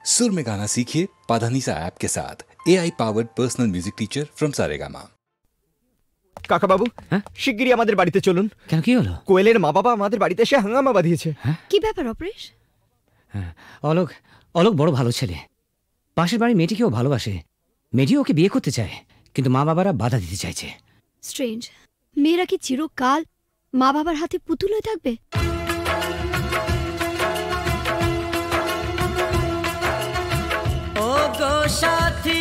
सुर में गाना सीखिए पाधानीसा ऐप के साथ। AI powered personal music teacher from Saregama. কাকা বাবু, শিগগিরই আমাদের বাড়িতে চলুন। কেন, কি হলো? কোয়েলের মা বাবা আমাদের বাড়িতে এসে হাঙ্গামা বাঁধিয়েছে। কি ব্যাপার অপরেশ? অলোক অলোক বড় ভালো ছেলে, পাশের বাড়ির মেয়েটিকেও ভালোবাসে, মেয়েটিও ওকে বিয়ে করতে চায়, কিন্তু মা বাবারা বাধা দিতে চাইছে। স্ট্রেঞ্জ, মেয়েরা কি চিরকাল মা বাবার হাতে পুতুল হয়ে থাকবে? ও গো সাথী,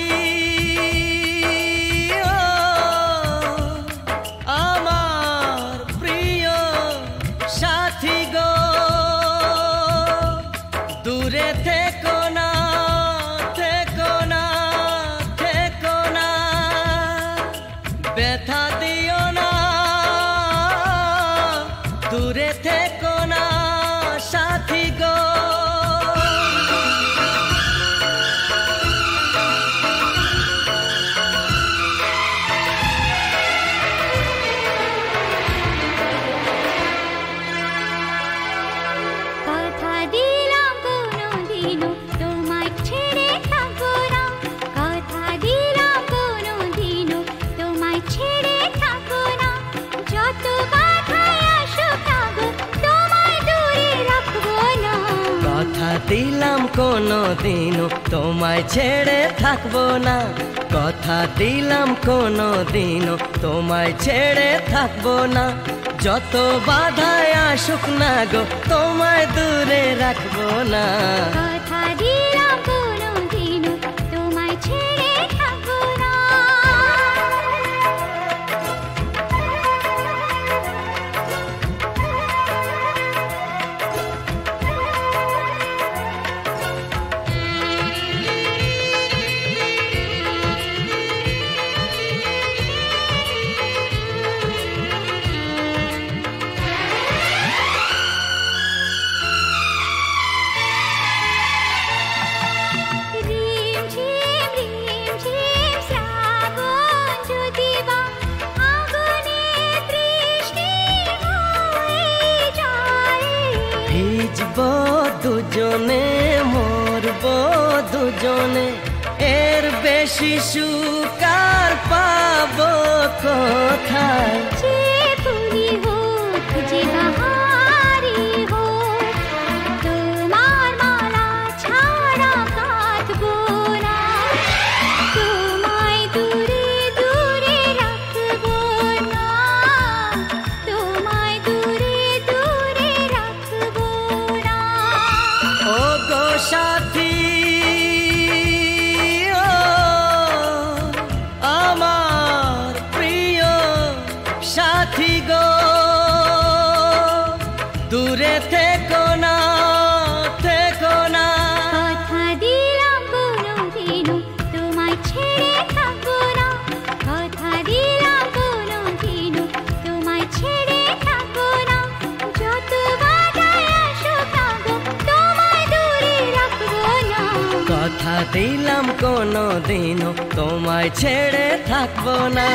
দিলাম কোনো দিনও তোমায় ছেড়ে থাকবো না, কথা দিলাম কোনো দিনও তোমায় ছেড়ে থাকবো না, যত বাধায় আসুক না গো তোমায় দূরে রাখবো না। কথা দিলাম কোনো দিনও তোমায় ছেড়ে থাকবো না। দুজনে মরবো দুজনে, এর বেশি সুখ আর পাবো কোথায়? যে ফুলি হোক যে বাহারি হোক, তোমার মালা ছাড়া কাঁদবো না, তোমায় দূরে দূরে রাখবো না, তোমায় দূরে দূরে রাখবো না। ও গো সাথী, আমার প্রিয় সাথী গো, দূরে থেকো না থেকো না। কথা দিলাম কোনো দিনও তোমায় ছেড়ে থাকবো না, কথা দিলাম কোনো দিনও তোমায় ছেড়ে থাকবো না, যত বাধায় আসুক না গো তোমায় দূরে রাখবো না। কথা দিলাম কোনো দিনও তোমায় ছেড়ে থাকবো না।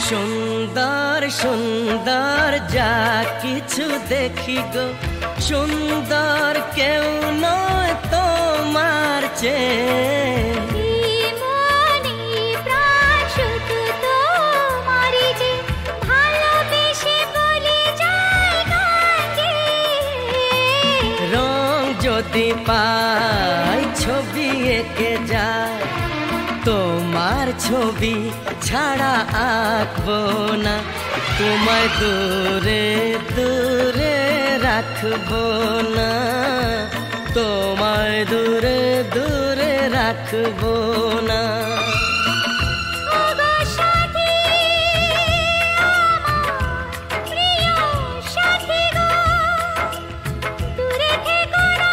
সুন্দর সুন্দর যা কিছু দেখি গো, সুন্দর কেউ নয় তোমার চেয়ে। মনে প্রাণ শুধু তোমারই যে, ভালোবেসে বলে যায় গান গেয়ে। রং যদি পাই ছবি এঁকে যায়, তোমার ছবি ছাড়া আঁকবো না, তোমায় দূরে দূরে রাখবো না, তোমায় দূরে দূরে রাখবো না। দূরে থেকো না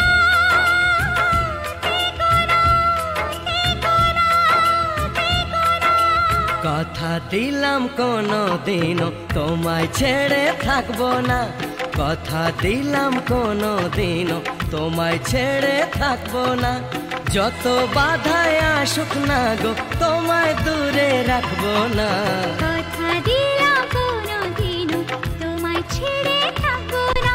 দিলাম কোনো দিনও তোমায় ছেড়ে থাকবো না, কথা দিলাম কোনো দিনও তোমায় ছেড়ে থাকবো না। যত বাধায় আসুক না গো তোমায় দূরে রাখবো না। কথা দিলাম কোনোদিনও তোমায় ছেড়ে থাকবো না,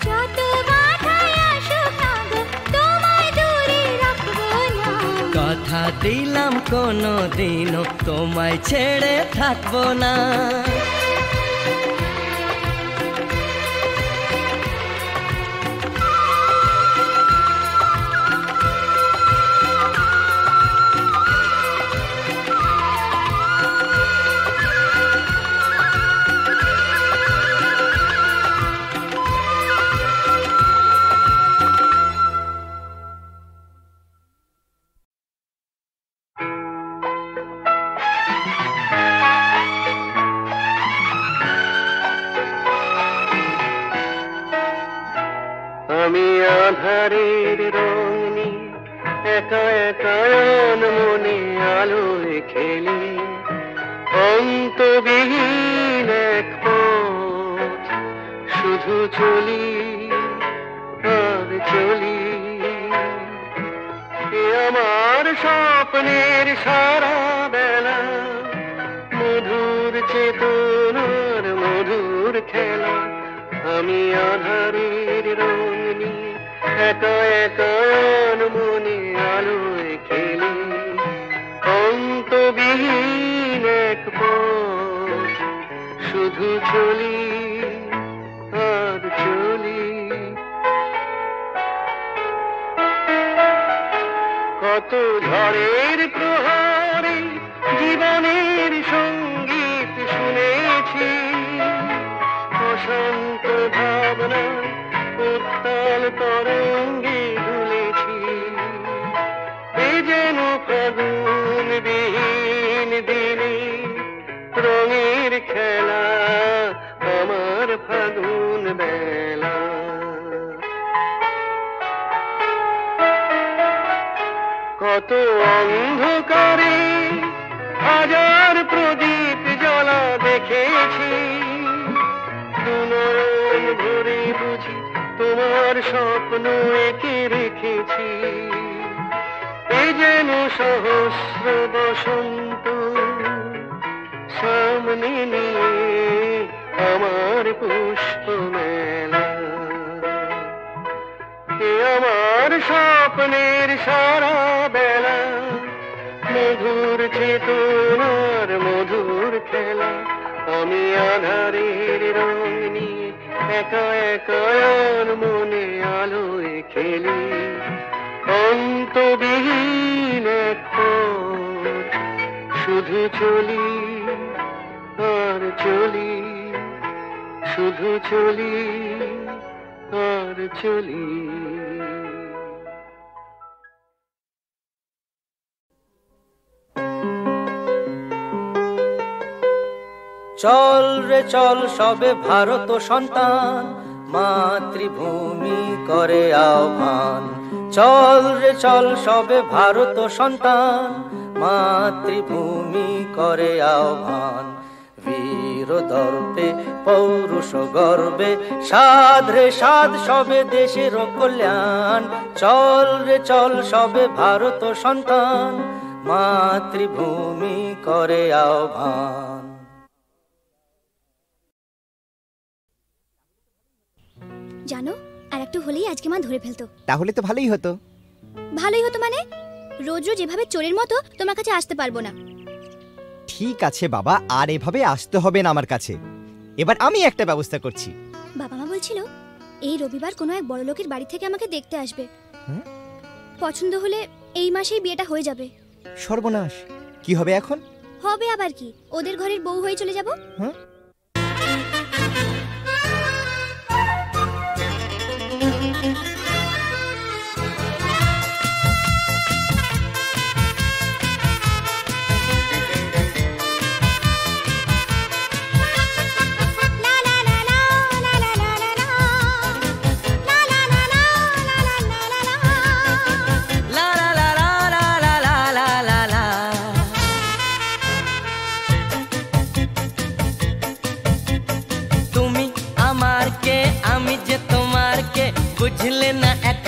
যত বাধাই আসুক না গো তোমায় দূরে রাখবো না। কথা দিলাম কোনোদিনও তোমায় ছেড়ে থাকবো না। আমি আধারের রং নিয়ে একা একা মনে আলোয় খেলি, অন্তবিহীন এক পথ শুধু চলি আর চলি। এ আমার স্বপ্নের সারা বেলা, মধুর চেতনার মধুর খেলা। আমি আধারের রং নিয়ে একা একা মনে আলোয় খেলি, অন্তবিহীন এক পথ শুধু চলি আর চলি। কত ঝড়ের প্রহারে জীবনের সঙ্গীত শুনেছি, অশান্ত ভাবনা উত্তাল তরঙ্গে দুলেছি। এ যেন ফাগুন বিহীন দিনে রঙের খেলা, আমার ফাগুন বেলা। কত অন্ধকারে হাজার প্রদীপ জ্বলা দেখেছি, দুনয়ন ভরে বুঝি তোমার স্বপ্ন এঁকে রেখেছি। এ যেন সহস্র বসন্ত সামনে নিয়ে আমার পুষ্প মেলা। এ আমার স্বপ্নের সারা বেলা, মধুর চেতনার মধুর খেলা। আমি আধারের রং নিয়ে একা একা মনে আলোয় খেলি, অন্তবিহীন এক পথ শুধু চলি আর চলি, শুধু চলি আর চলি। চল রে চল সবে ভারত সন্তান, মাতৃভূমি করে আহ্বান। চল রে চল সবে ভারত সন্তান, মাতৃভূমি করে আহ্বান। বীর দর্পে পৌরুষ গর্বে সাধ রে সাধ সবে দেশের কল্যাণ। চল রে চল সবে ভারত সন্তান, মাতৃভূমি করে আহ্বান। জানো, আর একটু হলেই আজকে মা ধরে ফেলতো। তাহলে তো ভালোই হতো। ভালোই হতো মানে? রোজ রোজ এভাবে চোরের মতো তোমার কাছে আসতে পারবো না। ঠিক আছে বাবা, আর এভাবে আসতে হবে না আমার কাছে। এবার আমি একটা ব্যবস্থা করছি। বাবা মা বলছিল এই রবিবার কোনো এক বড় লোকের বাড়ি থেকে আমাকে দেখতে আসবে। পছন্দ হলে এই মাসেই বিয়েটা হয়ে যাবে। সর্বনাশ, কি হবে এখন? হবে আবার কি, ওদের ঘরের বউ হয়ে চলে যাব। হ্যাঁ,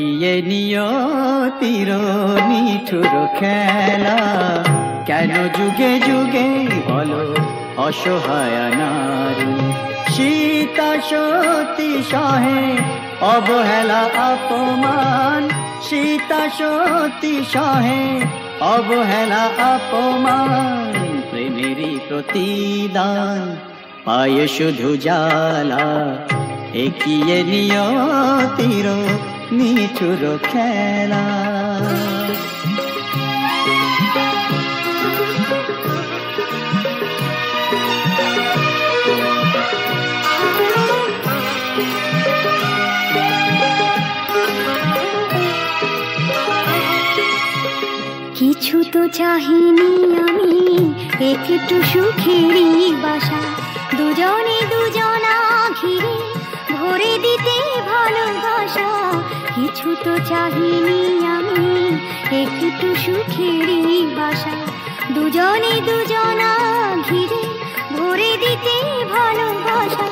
একিয়ে নিয়তির নিঠুর খেলা, কেন যুগে যুগে বলো অসহায় নারী। সীতা সতী সহে অবহেলা অপমান, সীতা সতী সহে অবহেলা অপমান। প্রেমেরই প্রতিদান পায়ে শুধু জ্বালা, একিয়ে নিয়তির নিঠুর খেলা। কিছু তো চাহিনি আমি, একটু সুখেরই বাসা, দুজনে দুজনা ঘিরে ভরে দিতে ভালোবাসা। কিছু তো চাহিনি আমি, একটু সুখেরই বাসা, দুজনে দুজনা ঘিরে ভরে দিতে ভালোবাসা।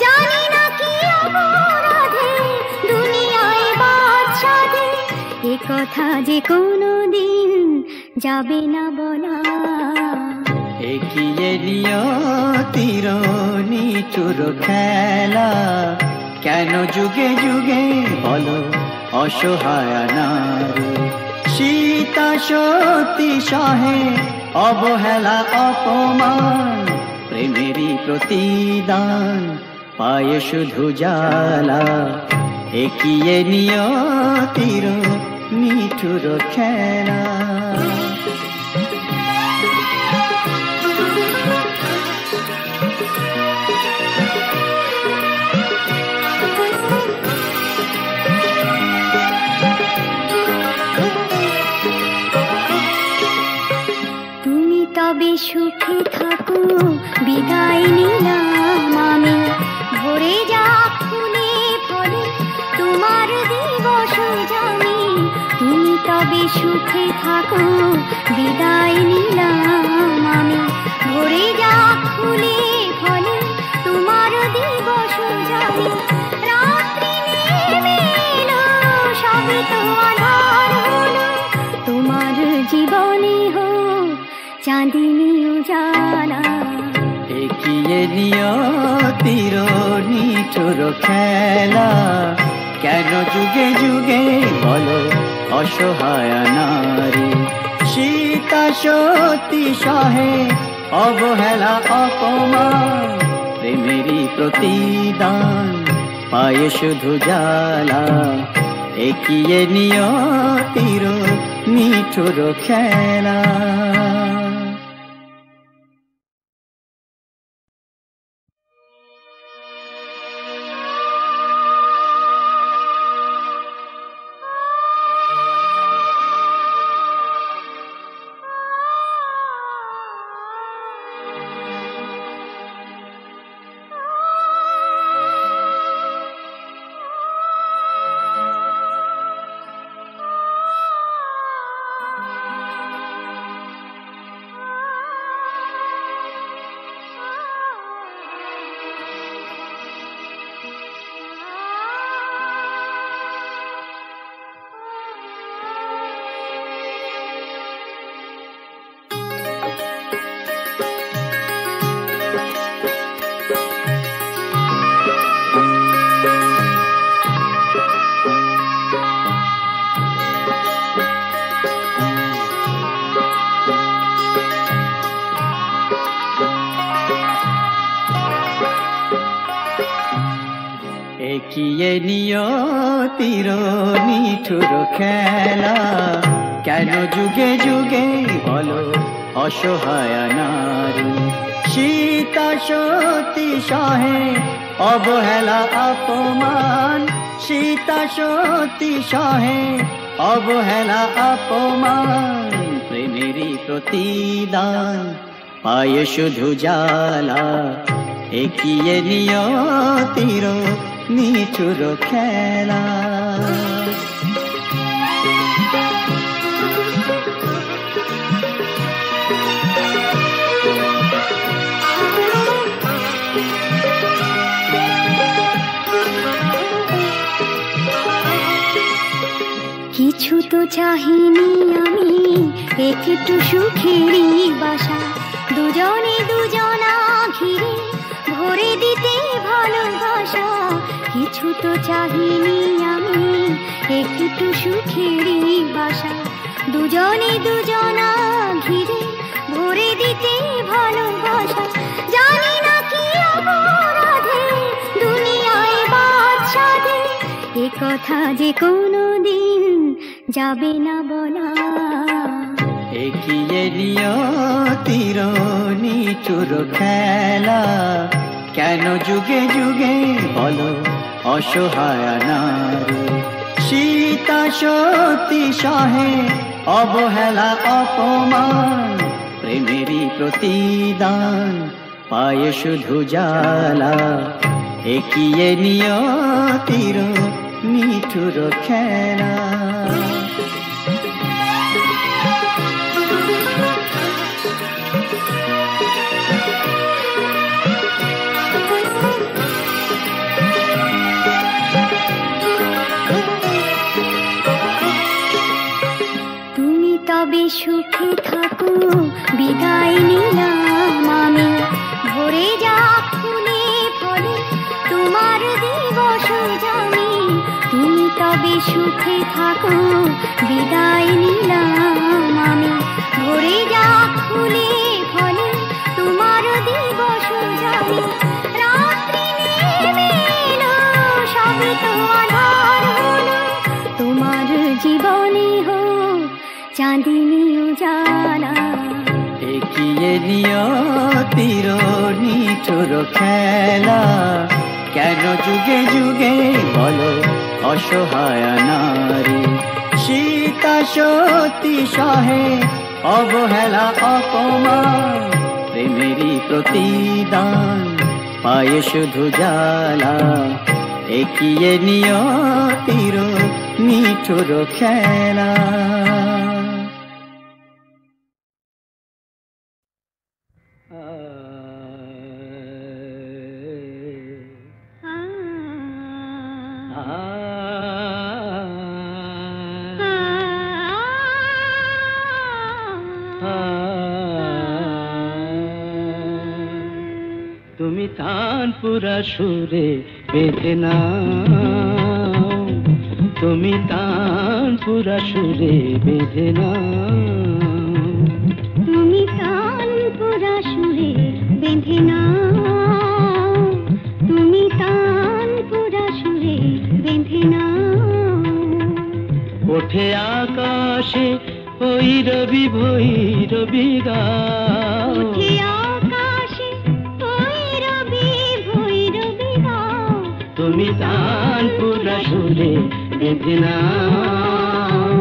জানি না কি অপরাধে দুনিয়ায় বাদশাদের, এ কথা যে কোনো দিন যাবে না বলা। একিয়ে নিয়তির নিঠুর খেলা, কেন যুগে যুগে বলো অসহায় নারী। সীতা সতী সহে অবহেলা অপমান, প্রেমেরই প্রতিদান পায়ে শুধু জ্বালা। একিয়ে নিয়তির নিঠুর খেলা। তুমি তবে সুখে থাকো, বিদায় নিলাম আমি। ভরে যা ফুলে ফলে তোমার দিবস জানি। তুমি তবে সুখে থাকো, বিদায় নিলাম আমি। ভরে যা ফুলে ফলে তোমার দিবস জানি। রাত্রি নেমে এলো, সবে তো আধার হলো, তোমার জীবনে হোক চাঁদিনী উজালা। একিয়ে নিয়তির নিঠুর খেলা, কেন যুগে যুগে বলো অসহায় নারী। সীতা সতী সহে অবহেলা অপমান, প্রেমেরই প্রতিদান পায়ে শুধু জ্বালা। একিয়ে নিয়তির নিঠুর খেলা। একিয়ে নিয়তির নিঠুর খেলা, কেন যুগে যুগে বলো অসহায় নারী। সীতা সতী সহে অবহেলা অপমান, সীতা সতী সহে অবহেলা অপমান। প্রেমেরই প্রতিদান পায়ে শুধু জ্বালা। একিয়ে নিয়তির নিঠুর খেলা। চাহিনি আমি একটু সুখেরই বাসা, দুজনে দুজনা ঘিরে ভরে দিতে ভালোবাসা। কিছু তো চাহিনি আমি একটু সুখেরই বাসা, দুজনে দুজনা ঘিরে ভরে দিতে ভালোবাসা। জানি না কি অপরাধে দুনিয়ায় বাদশাদে, এ কথা যে কোনো দিন যাবে না বলা। এগিয়ে নিয়তির নিঠুর খেলা, কেন যুগে যুগে বলো অসহায় নারী। সীতা সতী সহে অবহেলা অপমান, প্রেমেরই প্রতিদান পায়ে শুধু জ্বালা। এগিয়ে নিয়তির নিঠুর খেলা। তুমি তবে সুখে থাকো, বিদায় নিলাম আমি। ভরে যা ফুলে ফলে তোমার দিবস জানি। তুমি তবে সুখে থাকো, বিদায় নিলাম আমি। ভরে যা ফুলে ফলে তোমার দিবস জানি। রাত্রি নেমে এলো, সব তো আধার হলো, তোমার জীবনে হোক চাঁদিনী উজালা। এগিয়ে নিয়তির নিঠুর খেলা, কেন যুগে যুগে বলো অসহায় নারী। সীতা সতী সহে অবহেলা অপমান, প্রেমেরই প্রতিদান পায়ে শুধু জ্বালা। এগিয়ে নিয়তির নিঠুর খেলা। তুমি তানপুরা সুরে বেঁধে নাও, তুমি তানপুরা সুরে বেঁধে নাও। তুমি তানপুরা সুরে বেঁধে নাও, তুমি তানপুরা সুরে বেঁধে নাও। ওঠে আকাশে ভৈরবী ভৈরবী গাও, ওঠে আকাশে ভৈরবী ভৈরবী গাও। তুমি তানপুরা সুরে বেঁধে নাও,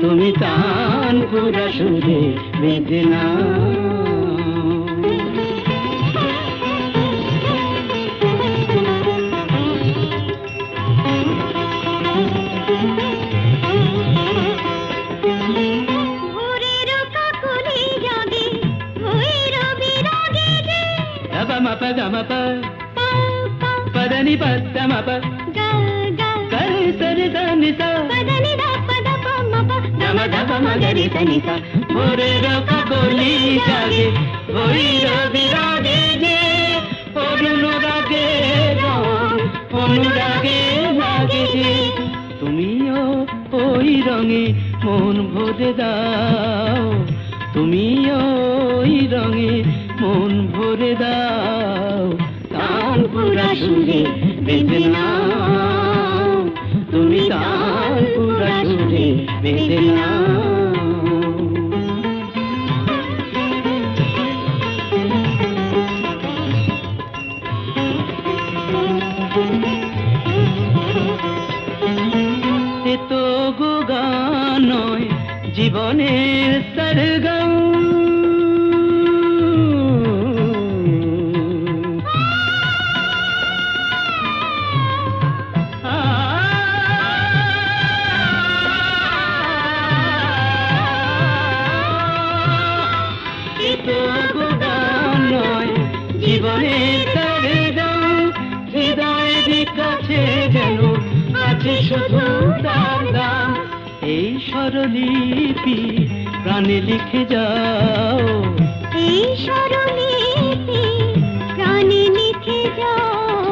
তুমি তানপুরা সুরে বেঁধে নাও। ভোরের কাকলি জাগে ভৈরবী রাগে যে, গা মা পা গা মা পা, পদনি পদ মা পা, গা গা সরি সরি সনি সা, পদনি দা পদ প ম প, গা মা গা মা গরি সনি সা। ভোরের কাকলি জাগে ভৈরবী রাগে যে, অনুরাগে রং অনুরাগে লাগে যে। তুমিও ওই রঙে মন ভরে দাও, তুমিও ওই রঙে মন ভরে দাও। তানপুরা সুরে বেঁধে নাও, তুমি তানপুরা সুরে বেঁধে নাও। এ তো গো গান নয়, জীবনের সরগম। এ তো গো গান নয়, জীবনের সরগম। হৃদয়ের কাছে যেন আছে শুধু তার গান, এই স্বরলিপি প্রাণে লিখে যাও, এই স্বরলিপি প্রাণে লিখে যাও।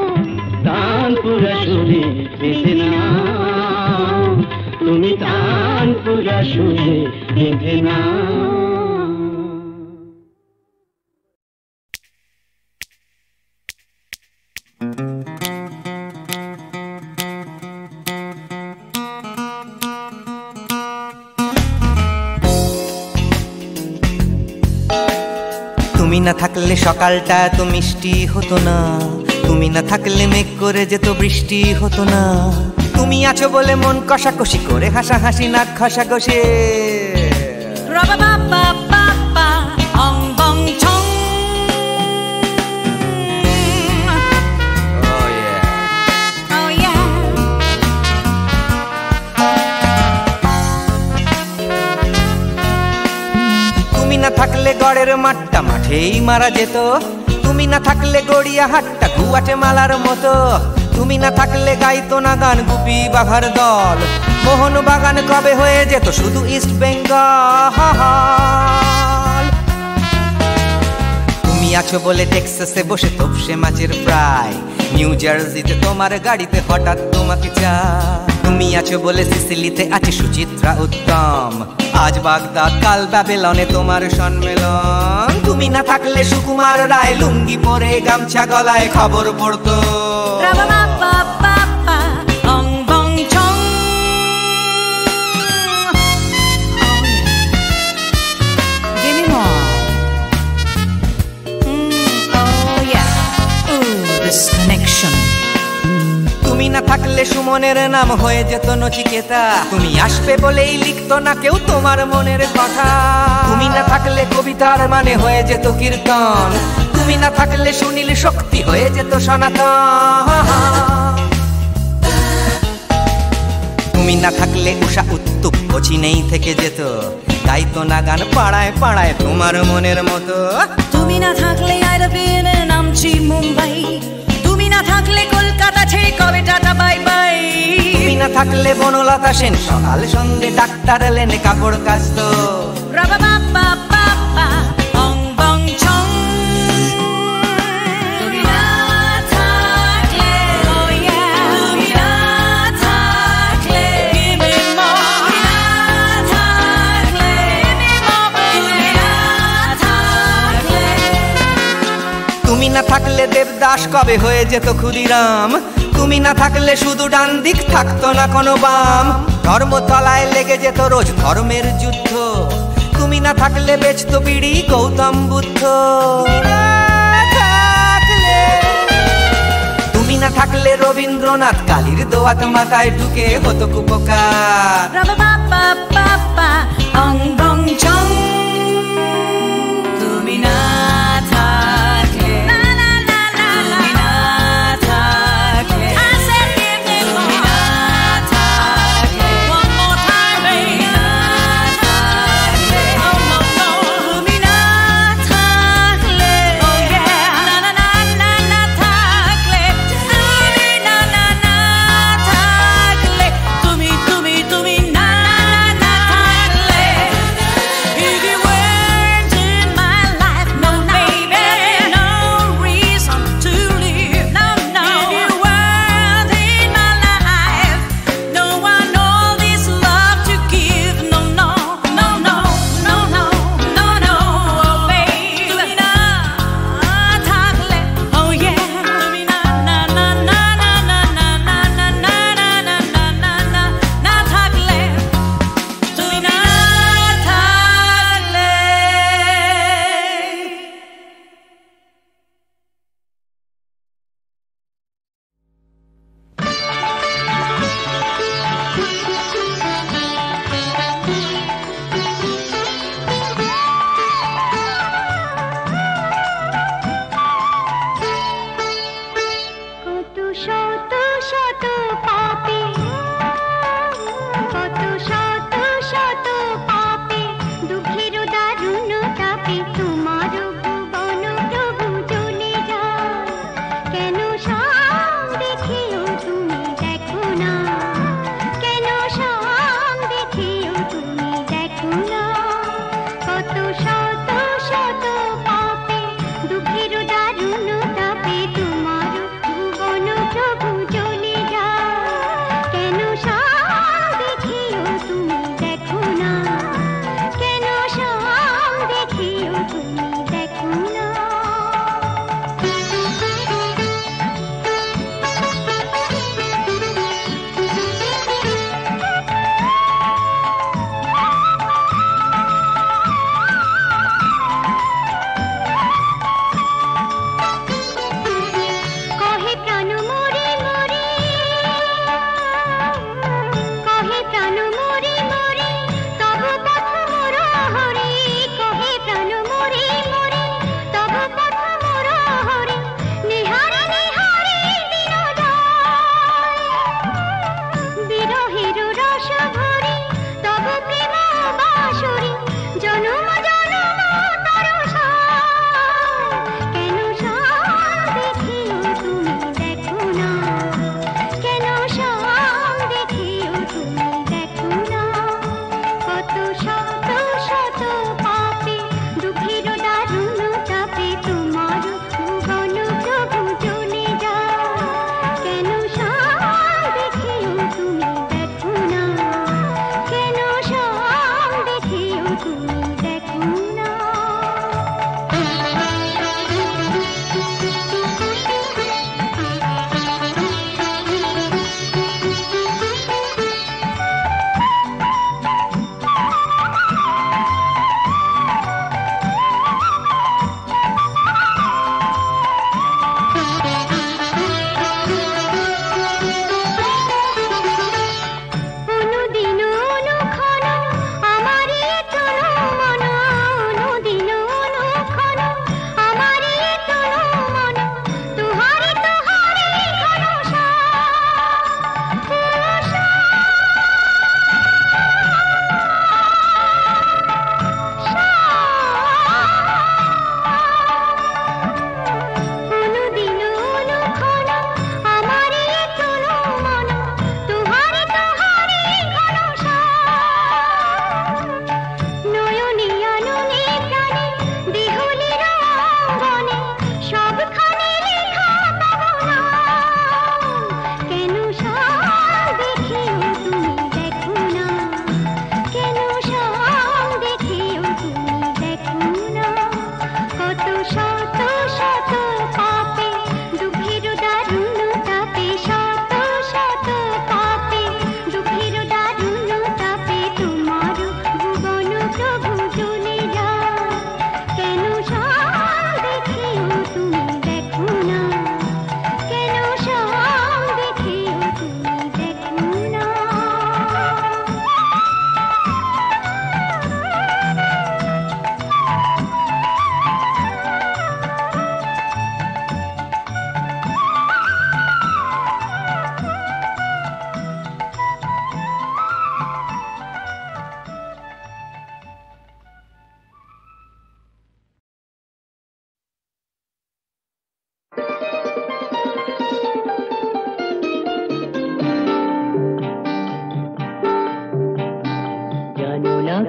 তানপুরা সুরে বেঁধে নাও, তুমি তানপুরা সুরে বেঁধে নাও। তুমি না থাকলে সকালটা এত মিষ্টি হতো না, তুমি না থাকলে মেঘ করে যেত বৃষ্টি হতো না। তুমি আছো বলে মন কষাকষি করে হাসাহাসি নাক ঘষাঘষি। তুমি না থাকলে গড়ের মাঠটা মাঠেই মারা যেত, তুমি না থাকলে গড়িয়া হাটটা গুয়াটে মালার মতো। তুমি না থাকলে গাইতো না গান গুপি বাঘার দল, মোহন বাগান কবে হয়ে যেত শুধু ইস্ট বেঙ্গল। তুমি আছো বলে টেক্সাসে বসে তপসে মাছের ফ্রাই, নিউ জার্সিতে তোমার গাড়িতে হঠাৎ তোমাকে চাই। তুমি আছো বলে সিসিলিতে আছে সুচিত্রা উত্তম, আজ বাগদাদ কাল ব্যাবিলনে তোমার সম্মেলন। তুমি না থাকলে সুকুমার রায় লুঙ্গি পরে গামছা গলায় খবর পড়তো। তুমি না থাকলে সুমনের নাম হয়ে যেত নচিকেতা, তুমি আসবে বলেই লিখতো না কেউ তোমার মনের কথা। তুমি না থাকলে কবিতার মানে হয়ে যেত কীর্তন, তুমি না থাকলে সুনীল শক্তি হয়ে যেত সনাতন। তুমি না থাকলে উষা উত্তুপ কোচিনেই থেকে যেত, গাইতো না গান পাড়ায় পাড়ায় তোমার মনের মতো। তুমি না থাকলে আইরবিনে নামছি মুম্বাই, তুমি না থাকলে কলকাতা ছেড়ে কবে টাটা বাই বাই। তুমি না থাকলে বনলতা সেন সকাল সন্ধ্যে ডাক্তার লেনে কাপড় কাচতো। তুমি না থাকলে, oh yeah, তুমি না থাকলে, give me more. তুমি না থাকলে, তুমি না থাকলে। তুমি না থাকলে দেবদাস কবে হয়ে যেত ক্ষুদিরাম, তুমি না থাকলে শুধু ডান দিক থাকতো না কোনো বাম। ধর্মতলায় লেগে যেত রোজ ধর্মের যুদ্ধ, তুমি না থাকলে বেচতো বিড়ি গৌতম বুদ্ধ। তুমি না থাকলে রবীন্দ্রনাথ কালীর দোয়াত মাথায় ঢুকে হতো কুপকার। তুমি না থাকলে, তুমি না থাকলে, তুমি না থাকলে, one more time, তুমি না থাকলে, oh no no, তুমি না থাকলে, oh yeah, না না না না না থাকলে, তুমি না না না থাকলে, তুমি তুমি তুমি না না না থাকলে। If you weren't in my life, no baby, no reason to live, no no. If you weren't in my life, no one all this love to give, no no no no no no no no, oh baby. তুমি না থাকলে, oh yeah, তুমি না না না না না না না না না না না না না না না থাকলে, তুমি না থাকলে। কত শত শত পাপে, কত শত শত পাপে, দুঃখের দারুণ তাপে তোমার ভুবন প্রভু চলে যায়। কেন সব দেখেও তুমি দেখো না, কেন সব দেখে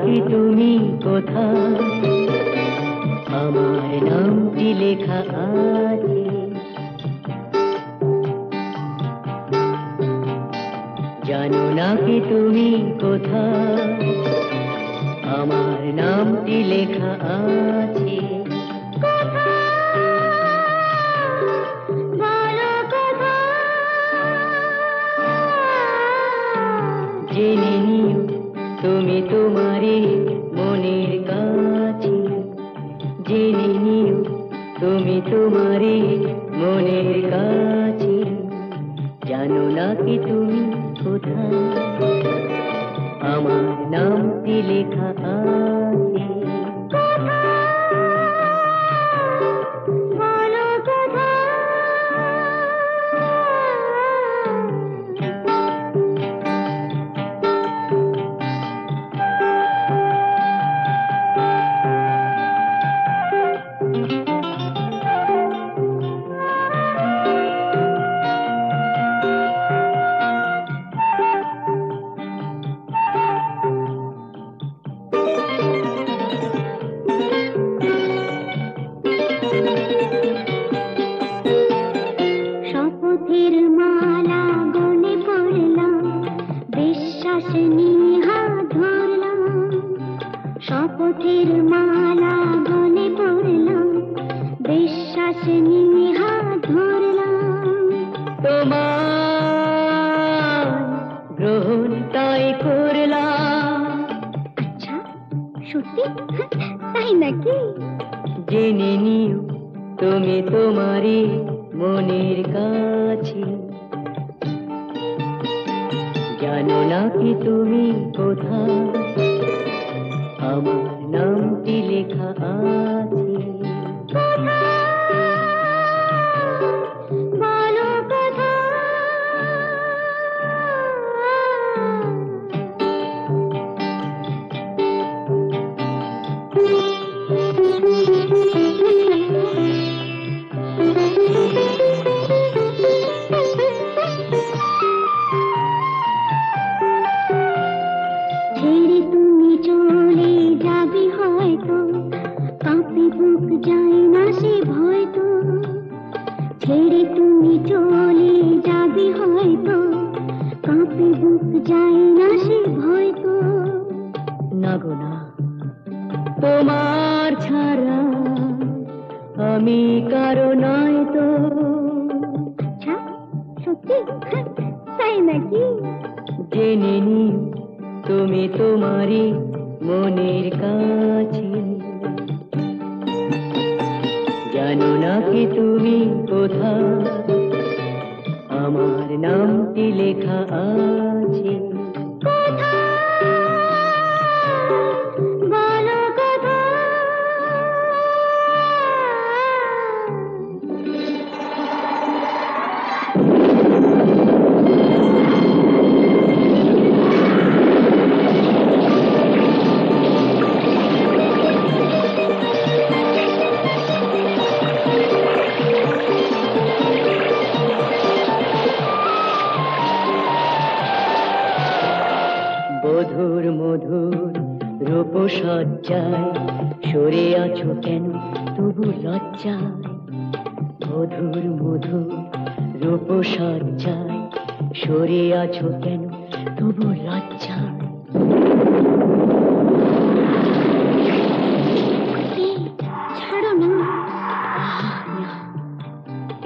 কি তুমি কোথায় আমার নামটি লেখা আছে জানো না কি তুমি কোথায় আমার নামটি লেখা আছে জেনে নিও তুমি তোমারই মনের কাছে জেনে নিও তুমি তোমারই মনের কাছে জানো না কি তুমি কোথায় আমার নামটি লেখা আছে শপথের মালা গলে পড়লাম বিশ্বাস নিয়ে হাত ধরলাম শপথের মালা গলে পড়লাম বিশ্বাস নিয়ে হাত ধরলাম তোমার গ্রহণ তাই করলাম আচ্ছা সত্যি তাই নাকি জেনে নিও তুমি তোমারই মনের কাছে জানো না কি তুমি কোথায় আমার নামটি লেখা আছে বলো ছেড়ে তুমি চলে যাবে হয়তো কাঁপে বুক যায় না সে ভয় তো ছেড়ে তুমি চলে যাবে হয়তো কাঁপে বুক যায় না সে ভয় তো না গো না তোমার ছাড়া আমি কারো নয় তো আচ্ছা সত্যি তাই নাকি জেনে নিও তুমি তোমারই মনের কাছে জানো না কি তুমি কোথায় আমার নামটি লেখা আছে বলো কথা বধুর মধুর রূপসজ্জায় সরে আছো কেন তবু লজ্জায় বধুর মধুর রূপসজ্জায় সরে আছো কেন তবু লজ্জায় ছাড়ো না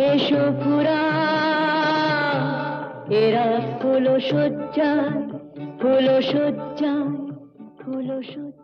এসো পুরা এরা ফুলো সজ্জায় ফুলো সজ্জায় ফুলো সজ্জায়